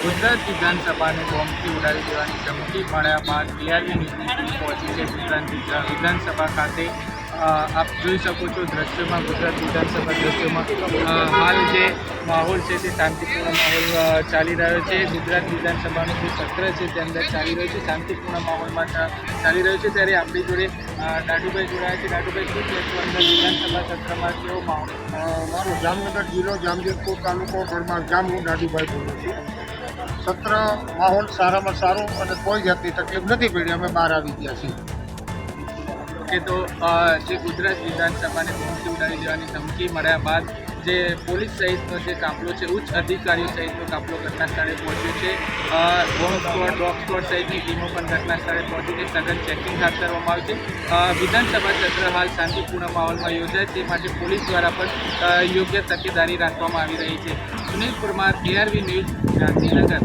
ગુજરાત વિધાનસભાને બોમ્બથી ઉડાવી દેવાની ધમકી મળ્યા બાદ ARV ન્યૂઝની ટીમ પહોંચી છે ગુજરાત વિધાનસભા ખાતે। આપ જોઈ શકો છો દ્રશ્યોમાં, ગુજરાત વિધાનસભા દ્રશ્યોમાં હાલ જે માહોલ છે તે શાંતિપૂર્ણ માહોલ ચાલી રહ્યો છે। ગુજરાત વિધાનસભાનું જે સત્ર છે તે અંદર ચાલી રહ્યું છે, શાંતિપૂર્ણ માહોલમાં ચાલી રહ્યું છે। ત્યારે આપણી જોડે દાદુભાઈ જોડાયા છે। દાદુભાઈ, શું કહેશો અંદર વિધાનસભા સત્રમાં કેવો માહોલ? મારો જામનગર જિલ્લો જામજોધપુર તાલુકો ગઢમાળ ગામ, હું દાદુભાઈ બોલું છું। સત્ર માહોલ સારામાં સારો અને કોઈ જાતની તકલીફ નથી પડી, અમે બહાર આવી ગયા છીએ। કે તો જે ગુજરાત વિધાનસભાને બોમ્બથી ઉડાવી દેવાની ધમકી મળ્યા બાદ જે પોલીસ સહિતનો જે કાફલો છે, ઉચ્ચ અધિકારીઓ સહિતનો કાફલો ઘટના સ્થળે પહોંચ્યો છે। બોમ્બ સ્ક્વોડ, ડોગ સ્ક્વોડ સહિતની ટીમો પણ ઘટના સ્થળે પહોંચી છે। સઘન ચેકિંગ હાથ ધરવામાં આવ્યું છે। વિધાનસભા સત્ર હાલ શાંતિપૂર્ણ માહોલમાં યોજાય તે માટે પોલીસ દ્વારા પણ યોગ્ય તકેદારી રાખવામાં આવી રહી છે। Sunil Parmar, ARV news, Gandhinagar.